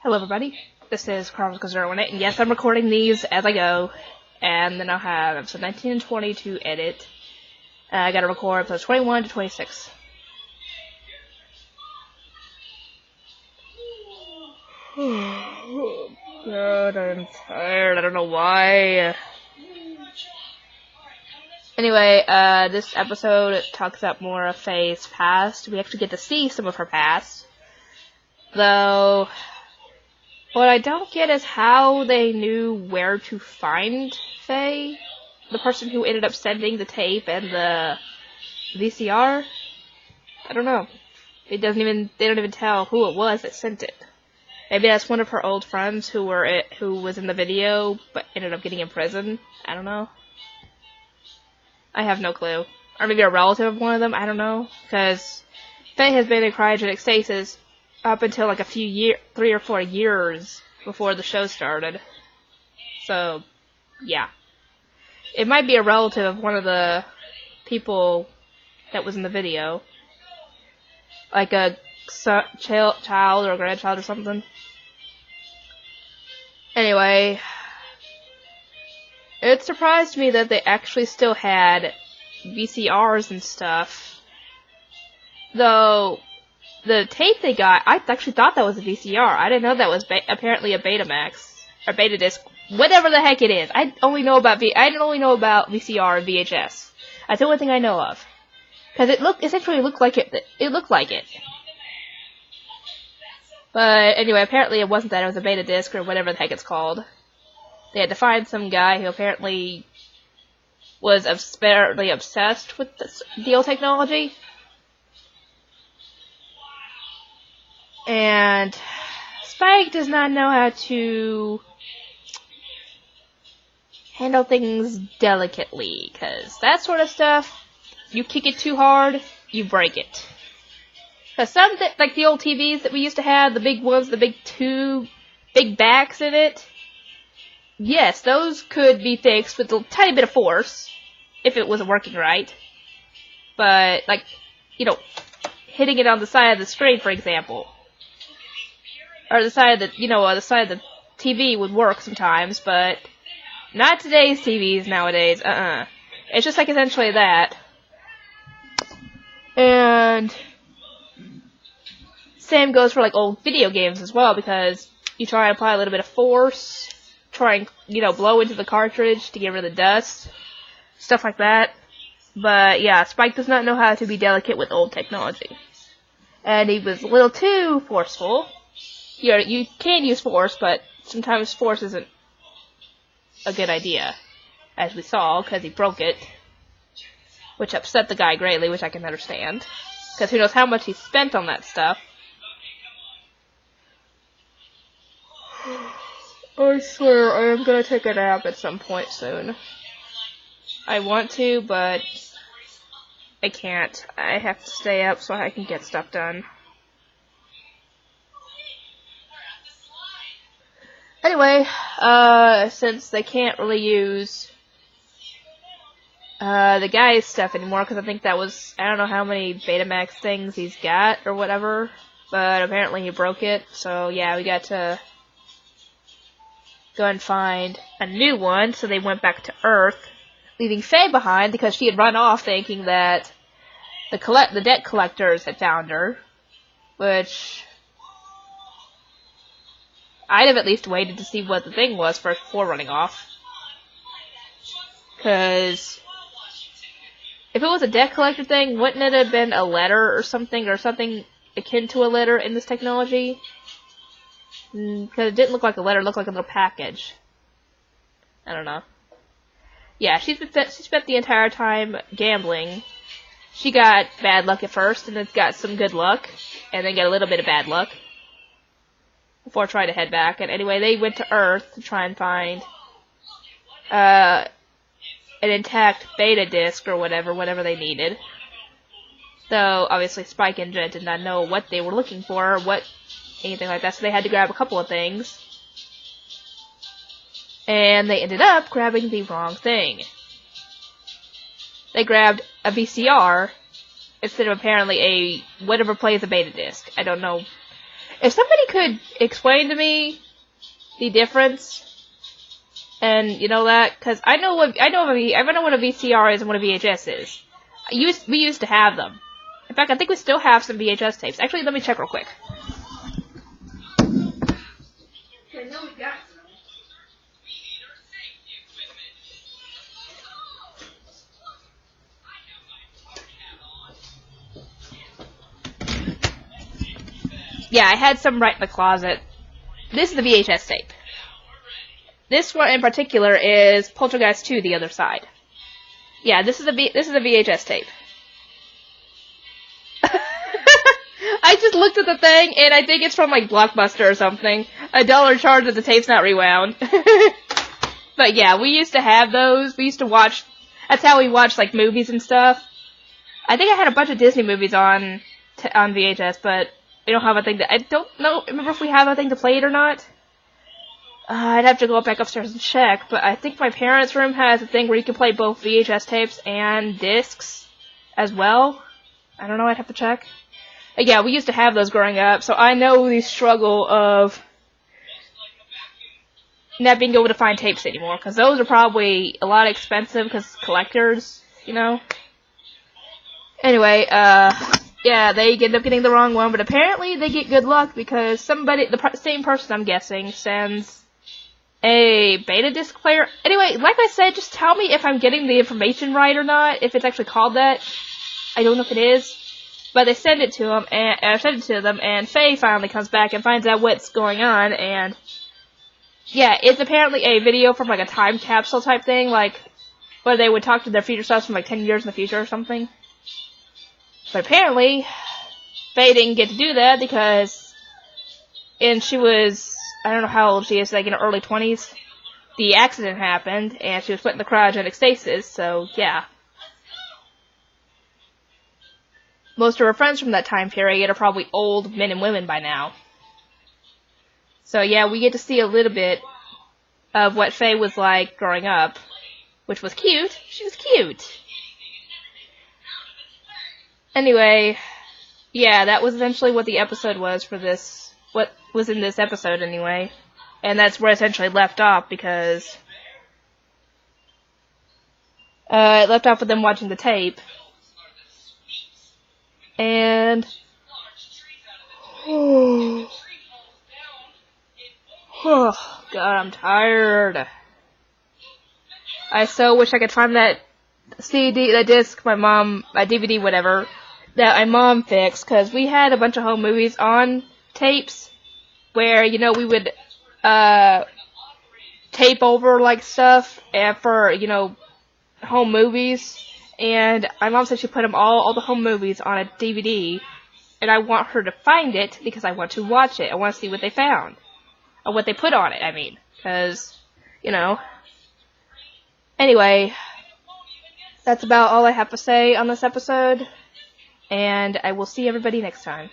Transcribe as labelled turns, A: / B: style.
A: Hello everybody, this is Chronicles018, and yes, I'm recording these as I go, and then I'll have episode 19 and 20 to edit. I gotta record episodes 21 to 26. Oh, God, I'm tired, I don't know why. Anyway, this episode talks about more of Faye's past. We actually get to see some of her past. Though, what I don't get is how they knew where to find Faye, the person who ended up sending the tape and the VCR. I don't know. They don't even tell who it was that sent it. Maybe that's one of her old friends who was in the video but ended up getting in prison. I don't know. I have no clue. Or maybe a relative of one of them. I don't know. Because Faye has been in cryogenic stasis up until like 3 or 4 years before the show started. So, yeah. It might be a relative of one of the people that was in the video. Like a child or a grandchild or something. Anyway, it surprised me that they actually still had VCRs and stuff. Though, the tape they got, I actually thought that was a VCR. I didn't know that was apparently a Betamax. Or Betadisc. Whatever the heck it is. I didn't only know about VCR and VHS. That's the only thing I know of. Because it essentially looked like it. It looked like it. But anyway, apparently it wasn't that. It was a Betadisc or whatever the heck it's called. They had to find some guy who apparently was apparently obsessed with the old technology. And Spike does not know how to handle things delicately, because that sort of stuff, you kick it too hard, you break it. Because some, like the old TVs that we used to have, the big ones, the big backs in it, yes, those could be fixed with a tiny bit of force, if it wasn't working right. But, like, hitting it on the side of the screen, for example. Or the side of the TV would work sometimes, but not today's TVs nowadays, It's just like essentially that. And same goes for like old video games as well, because you try and apply a little bit of force, try and, blow into the cartridge to get rid of the dust, stuff like that. But yeah, Spike does not know how to be delicate with old technology. And he was a little too forceful. You can use force, but sometimes force isn't a good idea, as we saw, because he broke it, which upset the guy greatly, which I can understand, because who knows how much he spent on that stuff. I swear, I am gonna take a nap at some point soon. I want to, but I can't. I have to stay up so I can get stuff done. Anyway, since they can't really use the guy's stuff anymore, because I think that was, I don't know how many Betamax things he's got, or whatever, but apparently he broke it, so yeah, we got to go and find a new one, so they went back to Earth, leaving Faye behind, because she had run off thinking that the debt collectors had found her, which I'd have at least waited to see what the thing was before running off. Because if it was a debt collector thing, wouldn't it have been a letter or something akin to a letter in this technology? Because it didn't look like a letter, it looked like a little package. I don't know. Yeah, she spent the entire time gambling. She got bad luck at first, and then got some good luck, and then got a little bit of bad luck before trying to head back. And anyway, they went to Earth to try and find an intact beta disc or whatever they needed. Though, obviously, Spike and Jet did not know what they were looking for, or anything like that, so they had to grab a couple of things. And they ended up grabbing the wrong thing. They grabbed a VCR instead of apparently whatever plays a beta disc. I don't know. If somebody could explain to me the difference, and you know that, because I know what a VCR is and what a VHS is. We used to have them. In fact, I think we still have some VHS tapes. Actually, let me check real quick.
B: I know we got some.
A: Yeah, I had some right in the closet. This is the VHS tape. This one in particular is Poltergeist 2, The Other Side. Yeah, this is a VHS tape. I just looked at the thing, and I think it's from, like, Blockbuster or something. $1 charge if the tape's not rewound. But yeah, we used to have those. We used to watch... That's how we watched, like, movies and stuff. I think I had a bunch of Disney movies on VHS, but we don't have a thing that... I don't know, remember if we have a thing to play it or not. I'd have to go back upstairs and check, but I think my parents' room has a thing where you can play both VHS tapes and discs as well. I don't know, I'd have to check. But yeah, we used to have those growing up, so I know the struggle of not being able to find tapes anymore, because those are probably a lot expensive, because collectors, you know. Anyway, yeah, they end up getting the wrong one, but apparently they get good luck, because the same person, I'm guessing, sends a beta disc player. Anyway, like I said, just tell me if I'm getting the information right or not, if it's actually called that. I don't know if it is. But they send it to them, and I send it to them, and Faye finally comes back and finds out what's going on, and yeah, it's apparently a video from like a time capsule type thing, like where they would talk to their future selves from like 10 years in the future or something. But apparently, Faye didn't get to do that because, and she was, I don't know how old she is, like in her early 20s. The accident happened, and she was put in the cryogenic stasis, so yeah. Most of her friends from that time period are probably old men and women by now. So yeah, we get to see a little bit of what Faye was like growing up, which was cute. She was cute. Anyway, yeah, that was eventually what the episode was for this, what was in this episode anyway. And that's where it essentially left off, because it left off with them watching the tape. And oh God, I'm tired. I so wish I could find that CD, that disc, my DVD, whatever, that my mom fixed, because we had a bunch of home movies on tapes, where, you know, we would, tape over, like, stuff, and for, you know, home movies. And my mom said she put all the home movies on a DVD, and I want her to find it because I want to watch it. I want to see what they found. Or what they put on it, I mean. Because, you know. Anyway, that's about all I have to say on this episode, and I will see everybody next time.